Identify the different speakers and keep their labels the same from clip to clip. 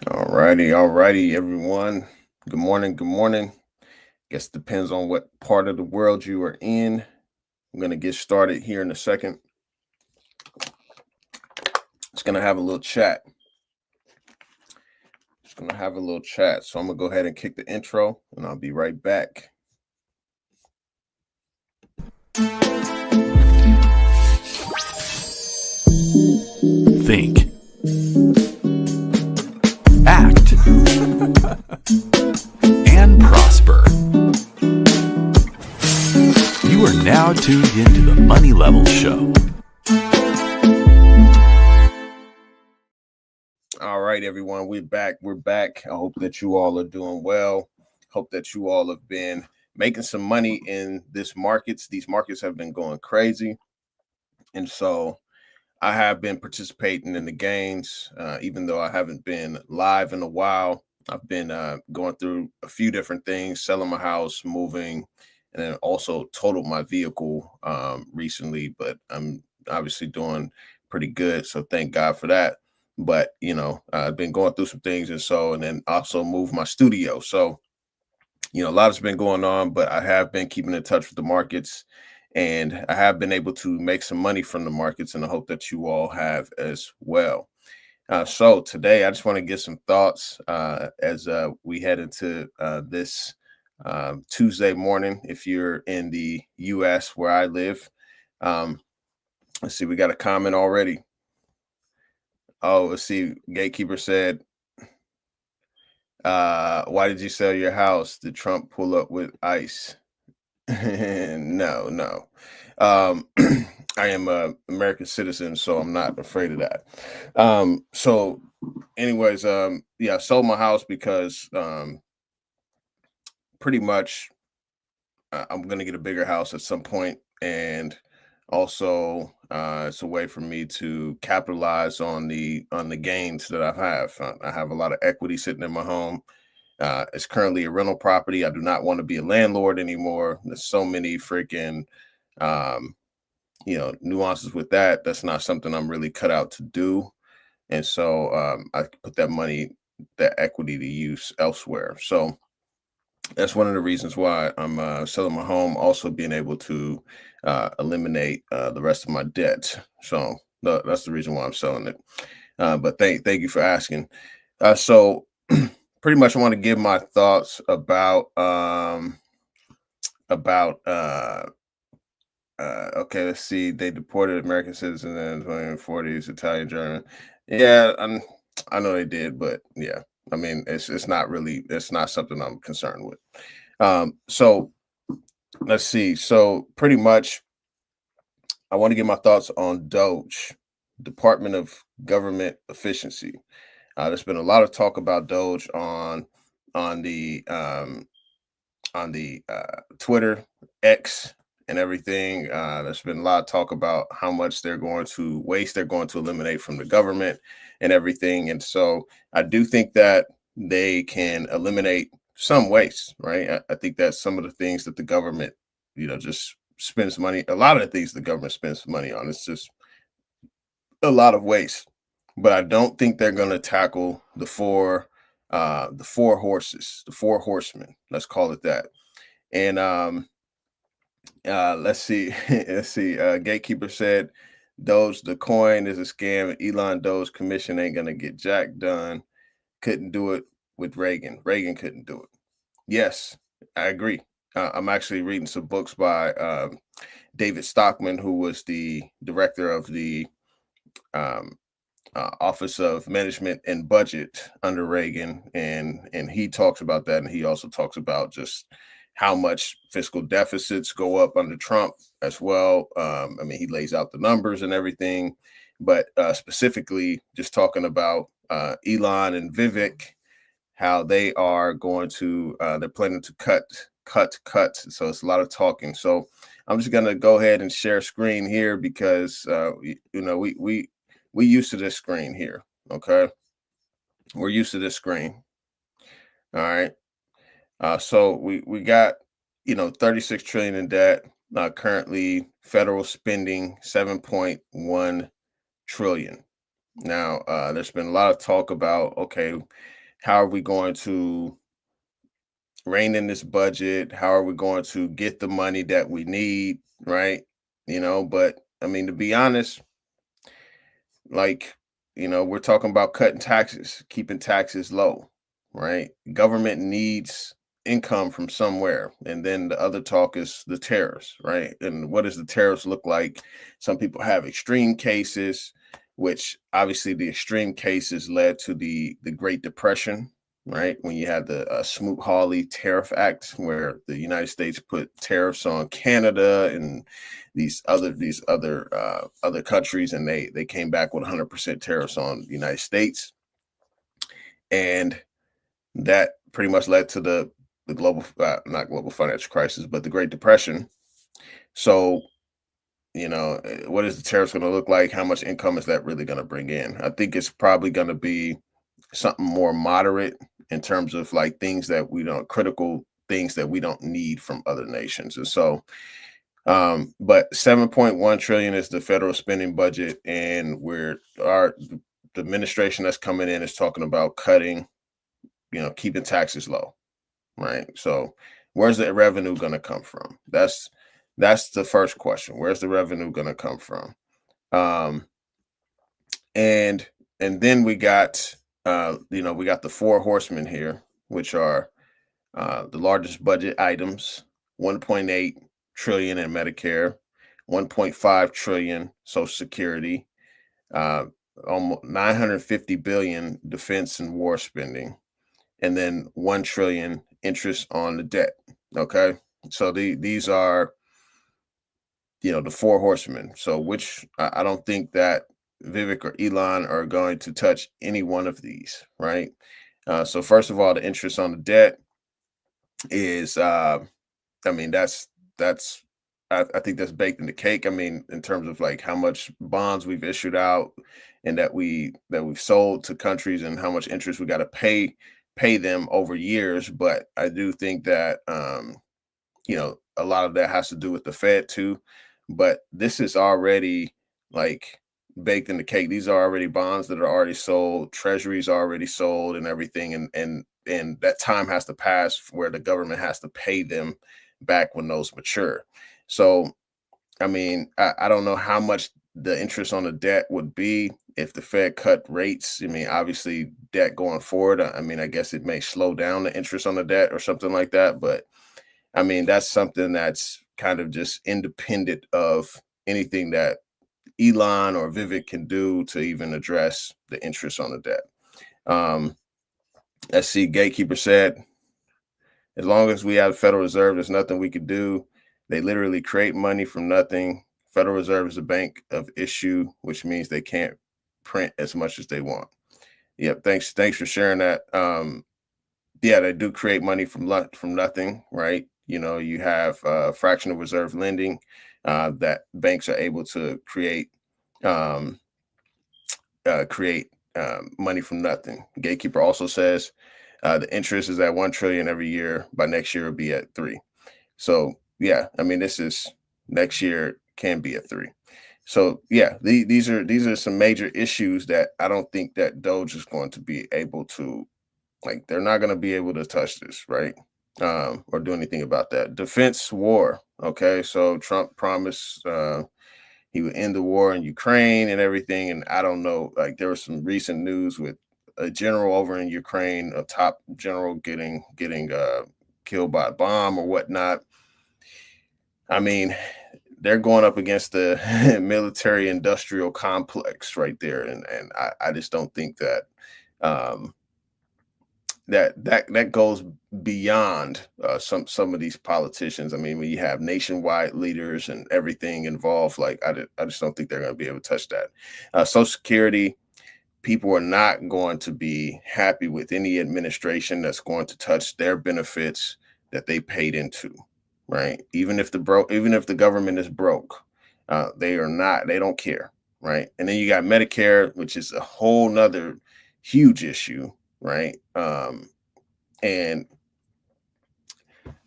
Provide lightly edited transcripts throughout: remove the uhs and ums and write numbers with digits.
Speaker 1: All righty, everyone. Good morning. Good morning. Guess depends on what part of the world you are in. I'm gonna get started here in a second. Just gonna have a little chat. Just gonna have a little chat. So I'm gonna go ahead and kick the intro, and I'll be right back.
Speaker 2: Think. Act. And prosper. You are now tuned into the Money Level Show.
Speaker 1: All right, everyone. We're back. We're back. I hope that you all are doing well. Hope that you all have been making some money in this markets. These markets have been going crazy. And so I have been participating in the gains, even though I haven't been live in a while. I've been going through a few different things, selling my house, moving, and then also totaled my vehicle recently. But I'm obviously doing pretty good, so thank God for that. But I've been going through some things, and then also moved my studio. So a lot has been going on, but I have been keeping in touch with the markets and I have been able to make some money from the markets, and I hope that you all have as well. So today, I just want to get some thoughts as we head into this Tuesday morning. If you're in the U.S. where I live, let's see, we got a comment already. Oh, let's see. Gatekeeper said, why did you sell your house? Did Trump pull up with ICE? No, no. Um, I am a American citizen, so I'm not afraid of that. So anyways, yeah, I sold my house because pretty much I'm gonna get a bigger house at some point, and also it's a way for me to capitalize on the gains that I have. I have a lot of equity sitting in my home. It's currently a rental property. I do not want to be a landlord anymore. There's so many freaking um, nuances with that. That's not something I'm really cut out to do. And so I put that equity to use elsewhere. So that's one of the reasons why I'm selling my home. Also, being able to eliminate the rest of my debt. So that's the reason why I'm selling it. But thank you for asking. So pretty much, I want to give my thoughts about okay, let's see. They deported American citizens in the 1940s, Italian, German. Yeah, I know they did, but yeah, I mean, it's not something I'm concerned with. So let's see. So pretty much, I want to get my thoughts on DOGE, Department of Government Efficiency. There's been a lot of talk about DOGE on the Twitter, X, and everything. There's been a lot of talk about how much they're going to eliminate from the government and everything. And so I do think that they can eliminate some waste, right? I think that some of the things that the government, just spends money, a lot of the things the government spends money on, it's just a lot of waste. But I don't think they're going to tackle the four horses, the four horsemen, let's call it that. And let's see, let's see. Gatekeeper said, "Doge, the coin is a scam, and Elon Doge commission ain't gonna get jack done. Couldn't do it with Reagan. Reagan couldn't do it." Yes, I agree. I'm actually reading some books by David Stockman, who was the director of the um, Office of Management and Budget under Reagan, and he talks about that, and he also talks about just how much fiscal deficits go up under Trump as well. I mean, he lays out the numbers and everything, but specifically, just talking about Elon and Vivek, how they are going to they're planning to cut. So it's a lot of talking. So I'm just gonna go ahead and share screen here because we used to this screen here. Okay, we're used to this screen. All right. So we got 36 trillion in debt. Currently, federal spending 7.1 trillion. Now, there's been a lot of talk about, okay, how are we going to rein in this budget? How are we going to get the money that we need, right? But I mean, to be honest, like, we're talking about cutting taxes, keeping taxes low, right? Government needs income from somewhere. And then the other talk is the tariffs, right? And what does the tariffs look like? Some people have extreme cases, which obviously the extreme cases led to the Great Depression, right? When you had the Smoot-Hawley Tariff Act, where the United States put tariffs on Canada and these other countries, and they came back with 100% tariffs on the United States, and that pretty much led to the global not global financial crisis, but the Great Depression. So what is the tariffs going to look like? How much income is that really going to bring in? I think it's probably going to be something more moderate in terms of like things that we don't critical things that we don't need from other nations. And so but 7.1 trillion is the federal spending budget, and the administration that's coming in is talking about cutting, keeping taxes low, right? So where's the revenue going to come from? That's the first question. Where's the revenue going to come from? Um, and then we got the four horsemen here, which are the largest budget items: 1.8 trillion in Medicare, 1.5 trillion Social Security, uh, almost 950 billion defense and war spending, and then 1 trillion interest on the debt. Okay, so these are the four horsemen. So which I don't think that Vivek or Elon are going to touch any one of these, right? So first of all, the interest on the debt is I mean, that's I think that's baked in the cake. I mean, in terms of like how much bonds we've issued out and that we've sold to countries and how much interest we got to pay them over years. But I do think that a lot of that has to do with the Fed too. But this is already like baked in the cake. These are already bonds that are already sold, treasuries already sold and everything. And that time has to pass where the government has to pay them back when those mature. So I mean, I don't know how much the interest on the debt would be if the Fed cut rates. I mean, obviously debt going forward, I mean, I guess it may slow down the interest on the debt or something like that. But I mean, that's something that's kind of just independent of anything that Elon or Vivek can do to even address the interest on the debt. Let's see, Gatekeeper said, as long as we have the Federal Reserve, there's nothing we could do. They literally create money from nothing. Federal Reserve is a bank of issue, which means they can't print as much as they want. Yep, thanks for sharing that. Yeah, they do create money from nothing, right? You have fractional reserve lending that banks are able to create um, money from nothing. Gatekeeper also says the interest is at 1 trillion every year. By next year, it'll be at 3. So yeah, I mean, this is next year can be at 3. So yeah, these are some major issues that I don't think that DOGE is going to be able to, like, they're not going to be able to touch this, right? Or do anything about that. Defense war. Okay, so Trump promised he would end the war in Ukraine and everything. And I don't know, like there was some recent news with a general over in Ukraine, a top general getting killed by a bomb or whatnot. I mean, they're going up against the military industrial complex right there. And I just don't think that um that goes beyond some of these politicians. I mean, when you have nationwide leaders and everything involved, like I just don't think they're going to be able to touch that. Social Security, people are not going to be happy with any administration that's going to touch their benefits that they paid into, right? Even if the government is broke, they are not. They don't care, right? And then you got Medicare, which is a whole nother huge issue, right? And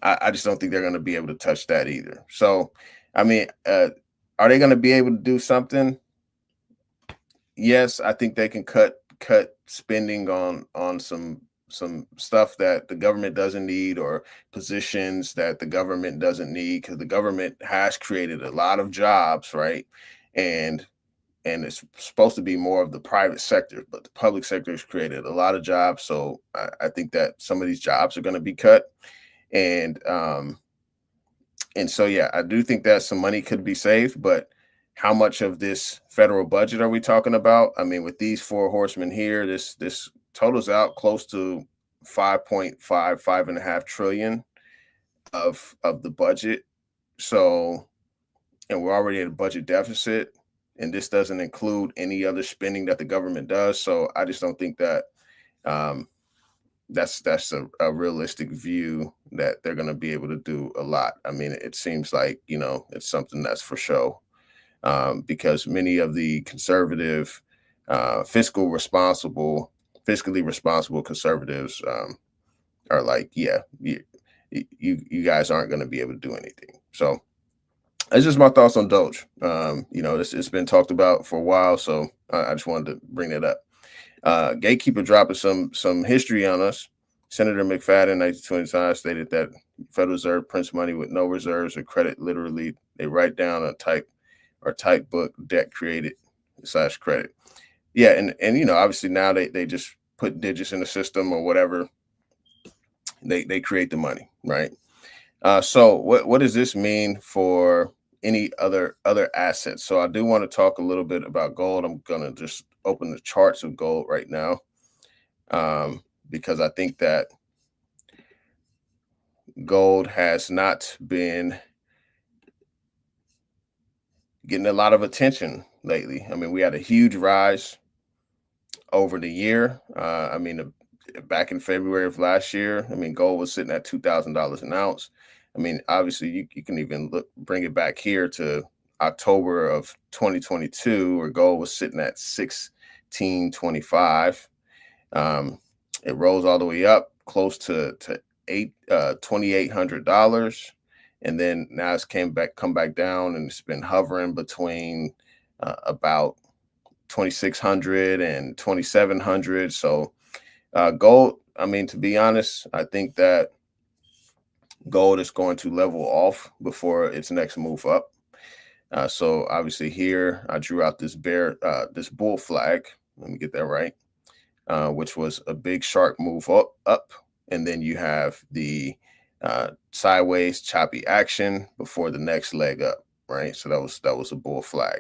Speaker 1: I just don't think they're going to be able to touch that either. So, I mean, are they going to be able to do something? yes, I think they can cut spending on some stuff that the government doesn't need, or positions that the government doesn't need, because the government has created a lot of jobs, right? And it's supposed to be more of the private sector, but the public sector has created a lot of jobs. So I think that some of these jobs are going to be cut, and so yeah, I do think that some money could be saved, but how much of this federal budget are we talking about? I mean, with these four horsemen here, this totals out close to 5.5 and a half trillion of the budget. So, and we're already at a budget deficit, and this doesn't include any other spending that the government does. So I just don't think that um, that's a realistic view that they're going to be able to do a lot. I mean, it seems like, it's something that's for show, because many of the conservative, fiscally responsible conservatives are like, yeah, you guys aren't going to be able to do anything. So that's just my thoughts on Doge. It's been talked about for a while, so I just wanted to bring that up. Gatekeeper dropping some history on us. Senator McFadden, 1925, stated that Federal Reserve prints money with no reserves or credit. Literally, they write down a type book debt created / credit. Yeah, and obviously now they just put digits in the system or whatever. They create the money, right? So what does this mean for any other assets? So I do want to talk a little bit about gold. I'm gonna just open the charts of gold right now, because I think that gold has not been getting a lot of attention lately. I mean, we had a huge rise over the year. Back in February of last year, I mean, gold was sitting at $2,000 an ounce. I mean, obviously, you can even bring it back here to October of 2022, where gold was sitting at 1625. It rose all the way up close to $2,800, and then now it's come back down, and it's been hovering between about 2,600 and 2,700. So gold, I mean, to be honest, I think that gold is going to level off before its next move up. So obviously here I drew out this bull flag. Let me get that right. Which was a big sharp move up, and then you have the sideways choppy action before the next leg up, right? So that was a bull flag.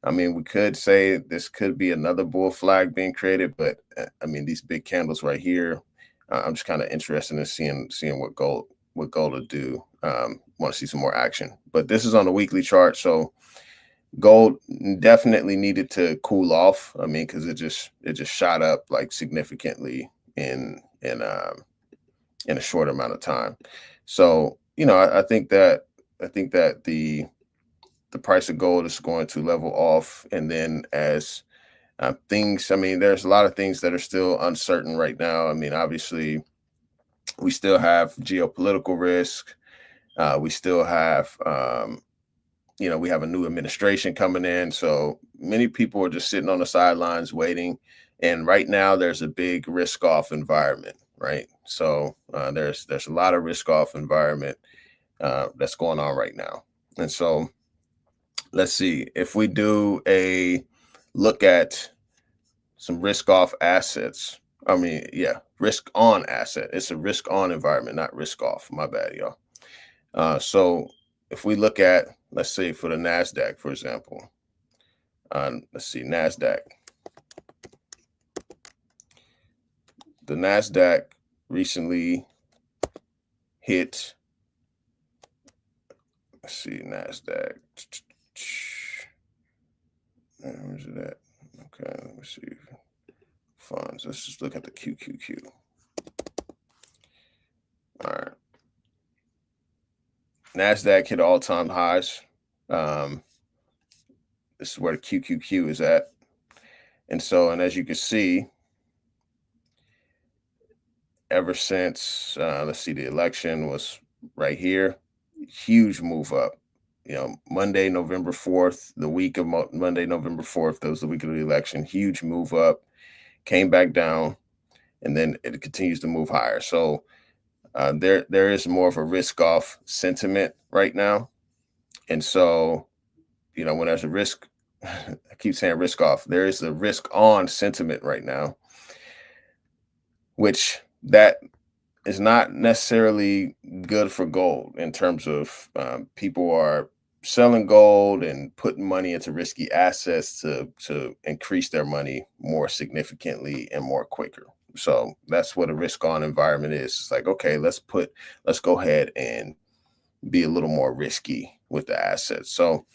Speaker 1: I mean, we could say this could be another bull flag being created, but I mean, these big candles right here, I'm just kind of interested in seeing what gold will do. Want to see some more action, but this is on the weekly chart, so gold definitely needed to cool off. I mean, because it just shot up like significantly in a short amount of time. So I think that the price of gold is going to level off, and then as things, I mean, there's a lot of things that are still uncertain right now. I mean, obviously, we still have geopolitical risk. We still have we have a new administration coming in, so many people are just sitting on the sidelines waiting. And right now, there's a big risk-off environment, right? So there's a lot of risk-off environment that's going on right now. And so let's see if we do a look at some risk-off assets. I mean, yeah, risk-on asset. It's a risk-on environment, not risk-off. My bad, y'all. So if we look at, let's say for the NASDAQ, for example, let's see, NASDAQ. The NASDAQ recently hit, let's see, NASDAQ. Where's it at? Okay, let me see. Funds. Let's just look at the QQQ. All right. NASDAQ hit all-time highs. This is where the QQQ is at. And so, and as you can see, ever since, let's see, the election was right here, huge move up. Monday, November 4th, the week of Monday, November 4th, that was the week of the election, huge move up, came back down, and then it continues to move higher. So there is more of a risk off sentiment right now. And so, when there's a risk, I keep saying risk off, there is a risk on sentiment right now, which that is not necessarily good for gold in terms of people are selling gold and putting money into risky assets to increase their money more significantly and more quicker. So that's what a risk on environment is. It's like, okay, let's go ahead and be a little more risky with the assets. So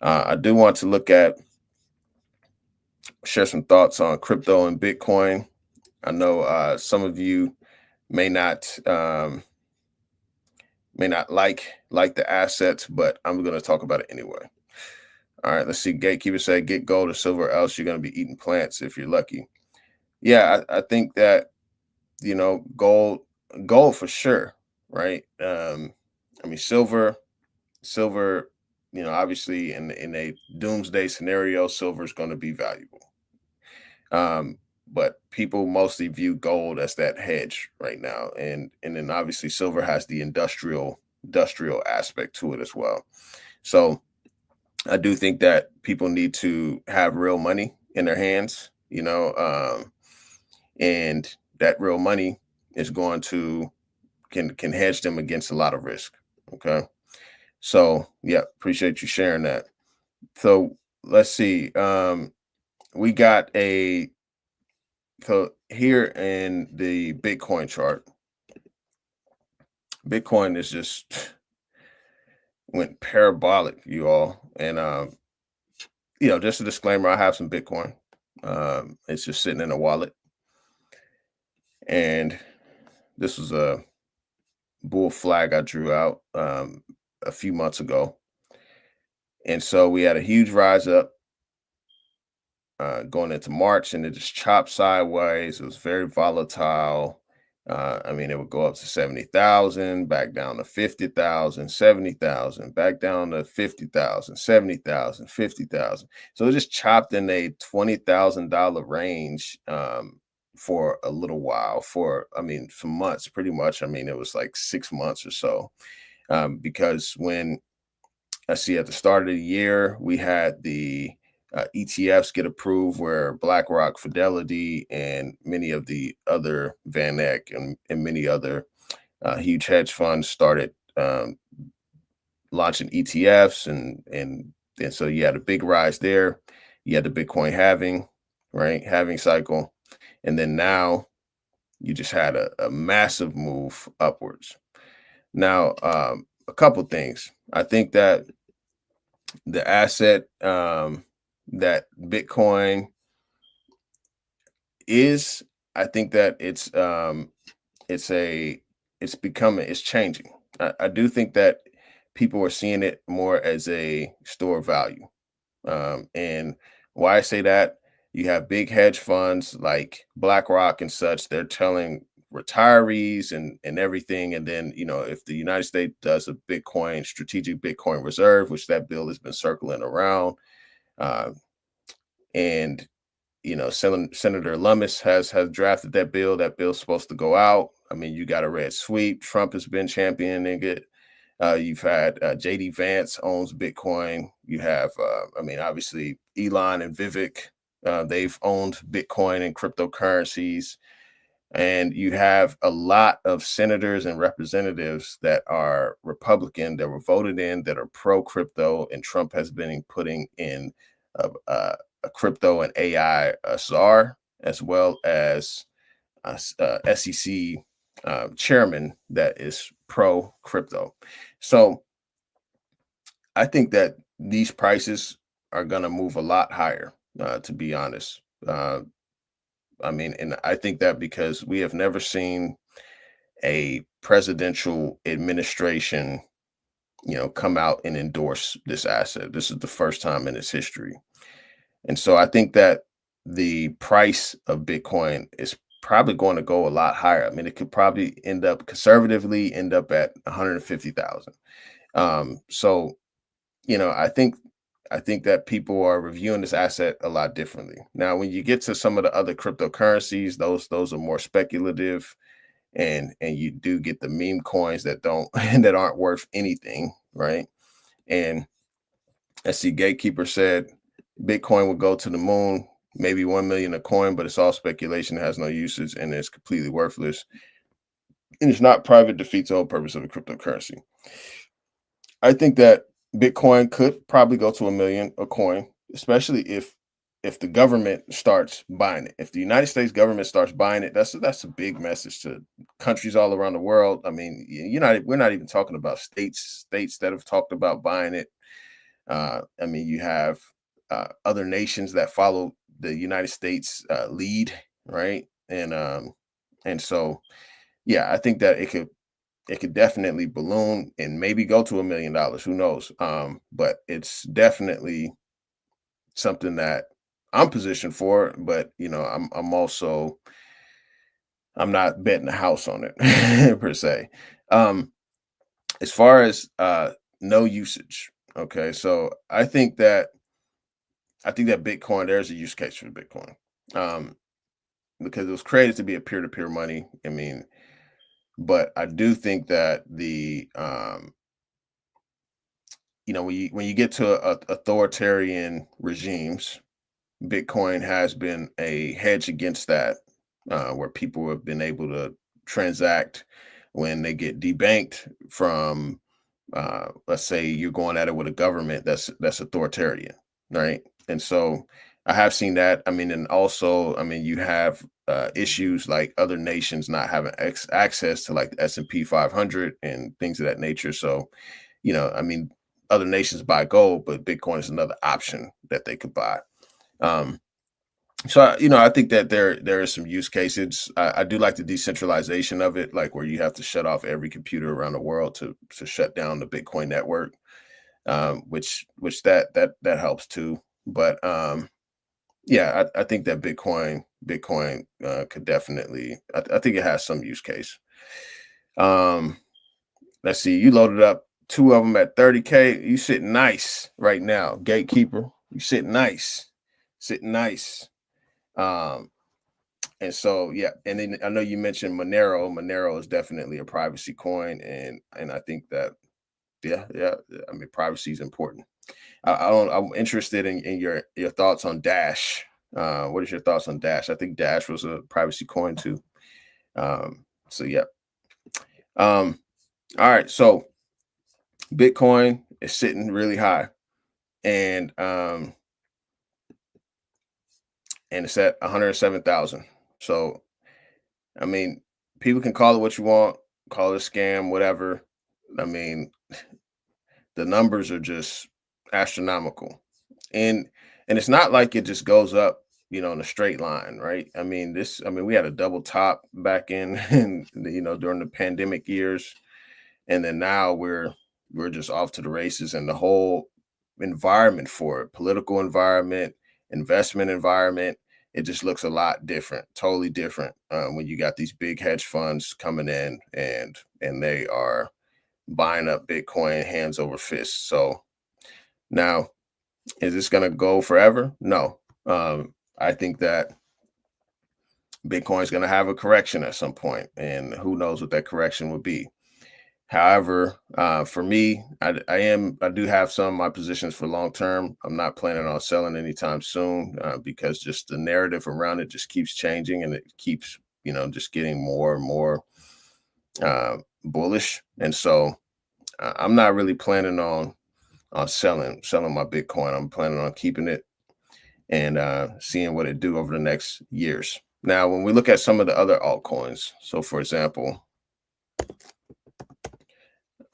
Speaker 1: I do want to share some thoughts on crypto and Bitcoin. I know some of you may not like the assets, but I'm going to talk about it anyway. All right, let's see. Gatekeeper said, "Get gold or silver, else you're going to be eating plants if you're lucky." Yeah, I think that gold for sure, right? I mean, silver. Obviously, in a doomsday scenario, silver is going to be valuable. But people mostly view gold as that hedge right now, and then obviously silver has the industrial aspect to it as well. So I do think that people need to have real money in their hands, and that real money is going to can hedge them against a lot of risk. Okay, so yeah, appreciate you sharing that. So let's see. We got so here in the Bitcoin chart, Bitcoin is just went parabolic, you all. And just a disclaimer, I have some Bitcoin. It's just sitting in a wallet. And this was a bull flag I drew out a few months ago. And so we had a huge rise up going into March, and it just chopped sideways. It was very volatile. I mean, it would go up to 70,000, back down to 50,000, 70,000, back down to 50,000, 70,000, 50,000. So it just chopped in a $20,000 range for a little while, for months, pretty much. I mean, it was like 6 months or so, because when I see at the start of the year, we had the ETFs get approved where BlackRock, Fidelity, and many of the other Van Eck and many other huge hedge funds started launching ETFs, and so you had a big rise there. You had the Bitcoin halving, right? Halving cycle. And then now you just had a massive move upwards. Now, a couple things. I think that the asset that Bitcoin is, I think that it's changing. I do think that people are seeing it more as a store of value. And why I say that, you have big hedge funds like BlackRock and such, they're telling retirees and everything. And then, if the United States does a Bitcoin strategic Bitcoin reserve, which that bill has been circling around, and Senator Lummis has drafted that bill. That bill's supposed to go out. I mean, you got a red sweep. Trump has been championing it. You've had JD Vance owns Bitcoin. You have, obviously Elon and Vivek. They've owned Bitcoin and cryptocurrencies. And you have a lot of senators and representatives that are Republican that were voted in that are pro crypto, and Trump has been putting in a crypto and AI czar, as well as SEC chairman that is pro crypto. So I think that these prices are going to move a lot higher, to be honest. And I think that because we have never seen a presidential administration, come out and endorse this asset. This is the first time in its history. And so I think that the price of Bitcoin is probably going to go a lot higher. I mean, it could probably conservatively end up at 150,000. So I think that people are reviewing this asset a lot differently. Now, when you get to some of the other cryptocurrencies, those are more speculative, and you do get the meme coins that don't that aren't worth anything, right? And as the gatekeeper said, Bitcoin will go to the moon, maybe 1 million a coin, but it's all speculation, has no usage, and it's completely worthless. And it's not private, defeats the whole purpose of a cryptocurrency. I think that Bitcoin could probably go to 1 million a coin, especially if the government starts buying it. If the United States government starts buying it, that's a big message to countries all around the world. I mean, we're not even talking about states that have talked about buying it. I mean, you have other nations that follow the United States lead, right? And so, yeah, I think that it could definitely balloon and maybe go to $1 million. Who knows? But it's definitely something that I'm positioned for. But I'm not betting the house on it per se. Um, as far as no usage, okay, so I think that Bitcoin, there's a use case for Bitcoin. Um, because it was created to be a peer-to-peer money. I mean, but I do think that when you get to authoritarian regimes, Bitcoin has been a hedge against that, where people have been able to transact when they get debanked from, let's say you're going at it with a government that's authoritarian, right? And so I have seen that. I mean, and also, I mean, you have issues like other nations not having access to like the S&P 500 and things of that nature. So, I mean, other nations buy gold, but Bitcoin is another option that they could buy. Um, I think that there is some use cases. I do like the decentralization of it, like where you have to shut off every computer around the world to shut down the Bitcoin network, which that helps too. But yeah, I think that Bitcoin could definitely. I think it has some use case. Um, let's see. You loaded up two of them at 30K. You sitting nice right now, gatekeeper. You sitting nice, sitting nice. Um, and so yeah, and then I know you mentioned Monero. Monero is definitely a privacy coin, and I think that yeah. I mean, privacy is important. I'm interested in your thoughts on Dash. What is your thoughts on Dash? I think Dash was a privacy coin too. So yeah. Um, all right. So Bitcoin is sitting really high, and it's at 107,000. So I mean, people can call it what you want, call it a scam, whatever. I mean, the numbers are just astronomical. And it's not like it just goes up, in a straight line, right? I mean, we had a double top back in, during the pandemic years, and then now we're just off to the races, and the whole environment for it, political environment, investment environment, it just looks a lot different, totally different, when you got these big hedge funds coming in and they are buying up Bitcoin hands over fists. So now, is this going to go forever? No. I think that Bitcoin is going to have a correction at some point, and who knows what that correction would be. However, for me, I do have some of my positions for long term. I'm not planning on selling anytime soon, because just the narrative around it just keeps changing, and it keeps just getting more and more bullish. And so I'm not really planning on selling my Bitcoin. I'm planning on keeping it and seeing what it do over the next years. Now, when we look at some of the other altcoins, so for example,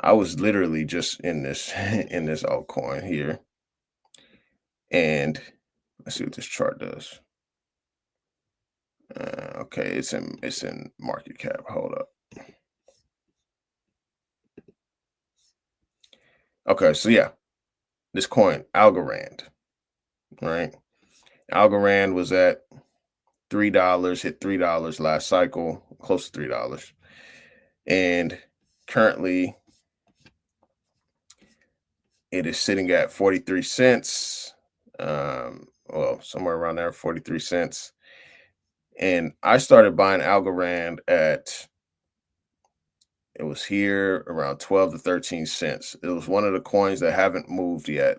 Speaker 1: I was literally just in this in this altcoin here, and let's see what this chart does. Okay, it's in market cap. Hold up. Okay, so yeah, this coin Algorand, right? Algorand was at $3, hit $3 last cycle, close to $3, and currently It is sitting at 43 cents. Well, somewhere around there, 43 cents. And I started buying Algorand at, it was here around 12 to 13 cents. It was one of the coins that haven't moved yet.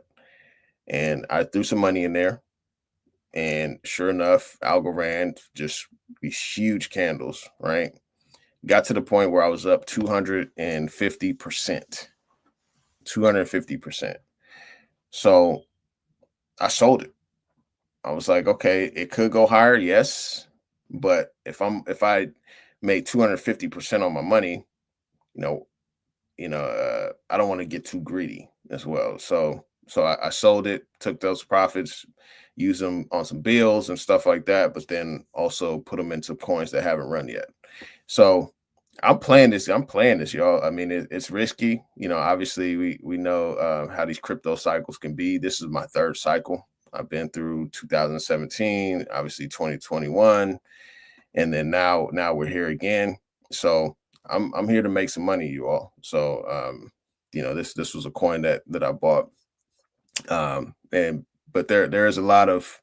Speaker 1: And I threw some money in there. And sure enough, Algorand, just these huge candles, right? Got to the point where I was up 250%. 250%. So I sold it. I was like, okay, it could go higher, yes. But if I made 250% on my money, you know, I don't want to get too greedy as well. So I sold it, took those profits, used them on some bills and stuff like that, but then also put them into coins that haven't run yet. So I'm playing this. I'm playing this, y'all. I mean, it's risky. Obviously we know how these crypto cycles can be. This is my third cycle. I've been through 2017, obviously 2021, and then now we're here again. So I'm here to make some money, you all. So this was a coin that I bought, and but there's a lot of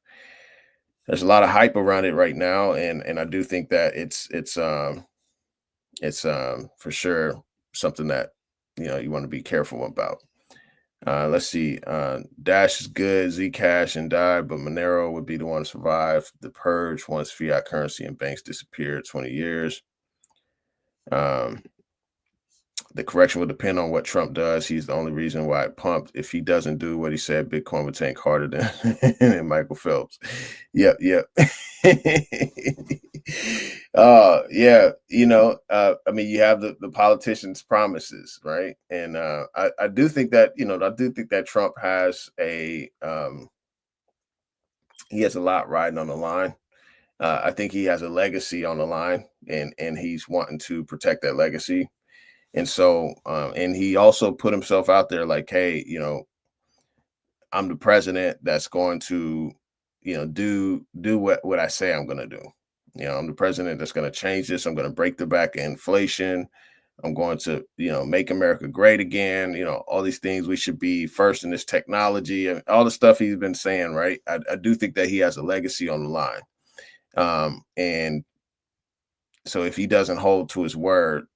Speaker 1: hype around it right now, and I do think that it's for sure something that you want to be careful about. Let's see. Dash is good, Zcash and die, but Monero would be the one to survive the purge once fiat currency and banks disappeared 20 years. The correction will depend on what Trump does. He's the only reason why it pumped. If he doesn't do what he said, Bitcoin would tank harder than Michael Phelps. Yep. Yeah. I mean, you have the politicians' promises, right? And I do think that Trump has he has a lot riding on the line. I think he has a legacy on the line, and he's wanting to protect that legacy. And so, and he also put himself out there like, hey, I'm the president that's going to, do what I say I'm going to do. I'm the president that's going to change this. I'm going to break the back of inflation. I'm going to, make America great again. All these things. We should be first in this technology and all the stuff he's been saying. Right. I do think that he has a legacy on the line. And so if he doesn't hold to his word,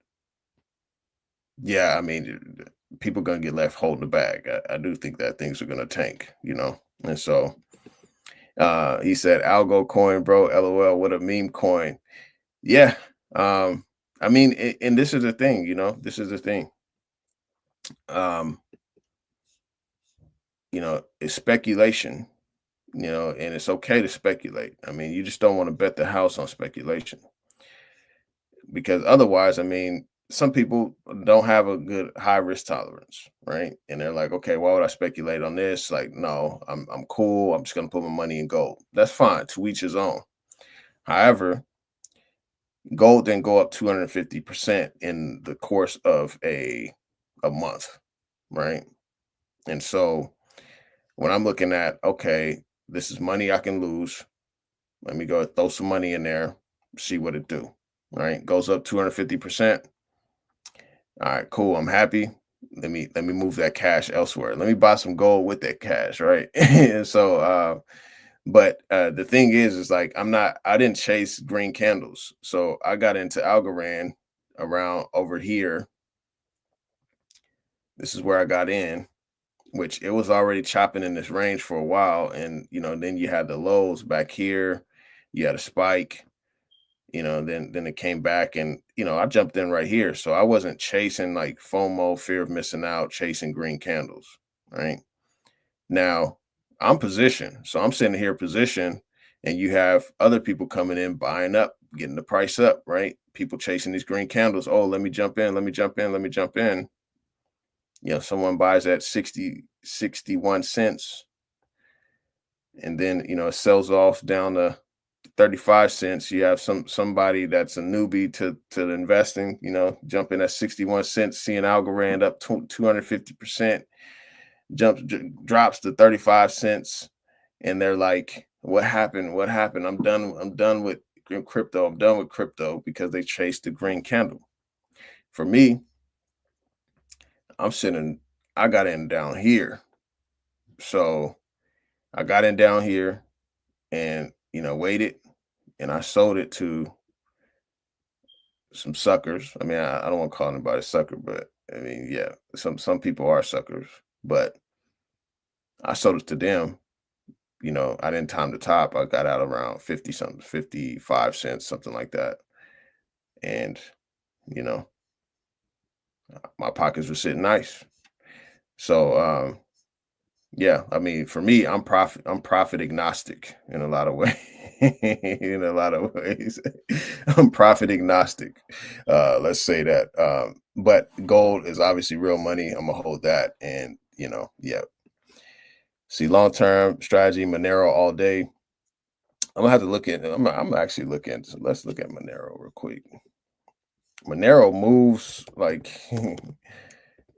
Speaker 1: yeah, I mean, people gonna get left holding the bag. I do think that things are gonna tank, And so he said, "Algo coin, bro. LOL. What a meme coin." Yeah. I mean, and this is the thing, This is the thing. It's speculation, and it's okay to speculate. I mean, you just don't want to bet the house on speculation, because otherwise, I mean, some people don't have a good high risk tolerance, right? And they're like, okay, why would I speculate on this? Like, no, I'm cool. I'm just gonna put my money in gold. That's fine, to each his own. However, gold didn't go up 250% in the course of a month, right? And so when I'm looking at, okay, this is money I can lose. Let me go throw some money in there, see what it do. Right? Goes up 250%. All right, cool. I'm happy. Let me move that cash elsewhere. Let me buy some gold with that cash, right? And so but the thing is like I didn't chase green candles. So I got into Algorand around over here. This is where I got in, which it was already chopping in this range for a while. And then you had the lows back here, you had a spike, then it came back, and I jumped in right here. So I wasn't chasing like FOMO, fear of missing out, chasing green candles. Right now, I'm positioned. So I'm sitting here positioned, and you have other people coming in, buying up, getting the price up, right? People chasing these green candles. Oh, let me jump in, let me jump in, let me jump in. Someone buys at 61 cents, and then it sells off down to 35 cents. You have somebody that's a newbie to the investing, jumping at 61 cents, seeing Algorand up 250%, drops to 35 cents, and they're like, what happened? I'm done with crypto. I'm done with crypto, because they chased the green candle. For me, I got in down here. So I got in down here and waited, and I sold it to some suckers. I mean, I don't want to call anybody a sucker, but I mean, yeah, some people are suckers, but I sold it to them. I didn't time the top. I got out around 50 something, 55 cents, something like that. And, you know, my pockets were sitting nice. So, yeah, I mean, for me, I'm profit agnostic in a lot of ways. In a lot of ways, I'm profit agnostic. Let's say that. But gold is obviously real money. I'm gonna hold that, and yeah. See, long term strategy, Monero all day. I'm gonna have to look at. I'm actually looking. So let's look at Monero real quick. Monero moves like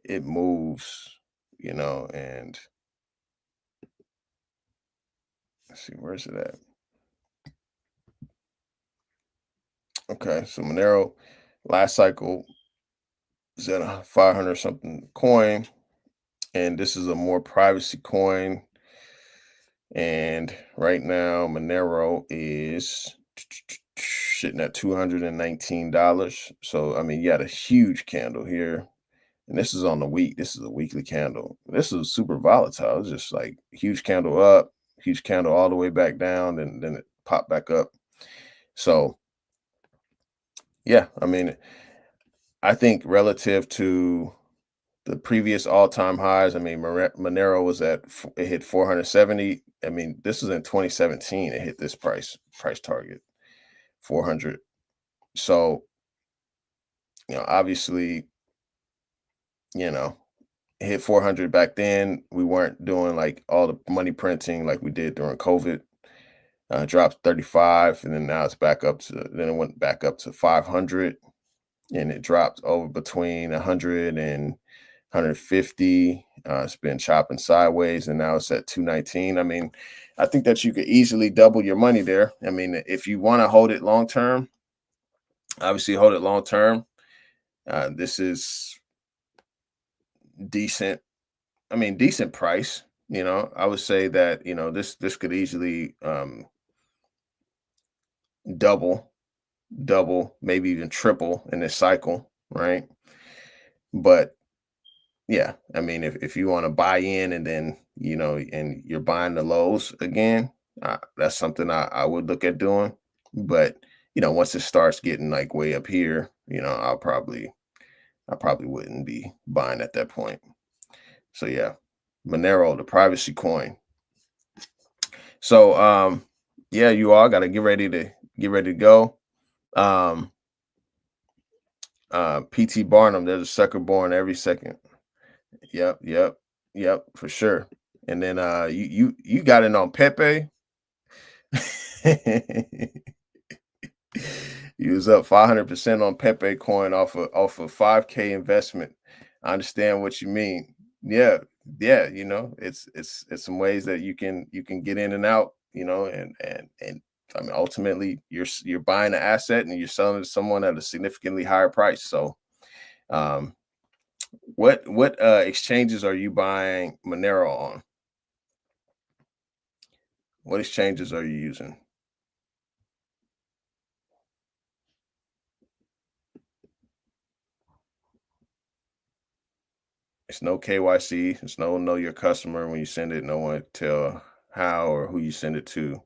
Speaker 1: it moves, and let's see, where's it at? Okay, so Monero last cycle is at a 500 something coin, and this is a more privacy coin. And right now, Monero is sitting at $219. So I mean, you had a huge candle here, and this is on the week. This is a weekly candle. This is super volatile. It's just like huge candle up, huge candle all the way back down, and then it popped back up. So yeah, I mean, I think relative to the previous all-time highs, I mean, Monero was it hit 470. I mean, this was in 2017. It hit this price target, 400. So, obviously, you know, it hit 400 back then. We weren't doing like all the money printing like we did during COVID. Dropped 35, and then now it's back up to. Then it went back up to 500, and it dropped over between 100 and 150. It's been chopping sideways, and now it's at 219. I mean, I think that you could easily double your money there. I mean, if you want to hold it long term, obviously hold it long term. This is decent. I mean, decent price. I would say that this could easily double, maybe even triple in this cycle, right? But yeah, I mean, if you want to buy in and then and you're buying the lows again, that's something I would look at doing. But once it starts getting like way up here, I probably wouldn't be buying at that point. So yeah, Monero, the privacy coin. So yeah, you all got to get ready to go. PT Barnum, there's a sucker born every second. Yep, yep, yep, for sure. And then you got it on Pepe. You was up 500% on Pepe coin off of 5K investment. I understand what you mean. Yeah, yeah, it's some ways that you can get in and out, and I mean ultimately you're buying an asset and you're selling it to someone at a significantly higher price. So um what exchanges are you buying Monero on? What exchanges are you using? It's no KYC. It's no know your customer when you send it. No one tell how or who you send it to.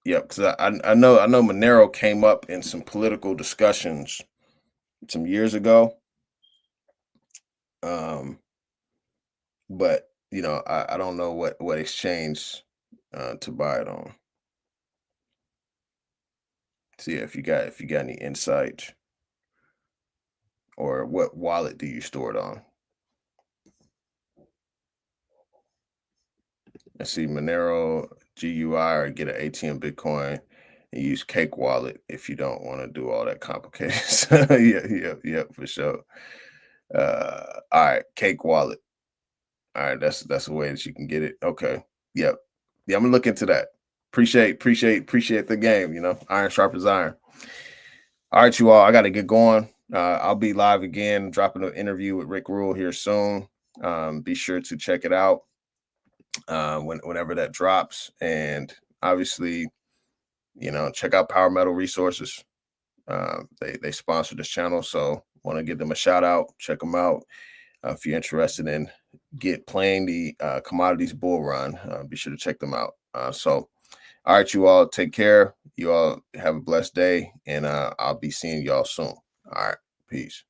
Speaker 1: Yep, because I know Monero came up in some political discussions some years ago. Um, but I don't know what exchange to buy it on. So yeah, if you got any insight, or what wallet do you store it on? I see Monero GUI, or get an ATM Bitcoin and use Cake Wallet if you don't want to do all that complicated. So, yeah, yeah, yeah, for sure. All right, Cake Wallet. All right, that's a way that you can get it. Okay. Yep. Yeah, I'm gonna look into that. Appreciate the game, iron sharpens iron. All right, you all. I gotta get going. I'll be live again, dropping an interview with Rick Rule here soon. Be sure to check it out whenever that drops. And obviously, check out Power Metal Resources. They sponsor this channel, so want to give them a shout out. Check them out if you're interested in playing the commodities bull run. Be sure to check them out. So, all right, you all take care. You all have a blessed day, and I'll be seeing y'all soon. All right, peace.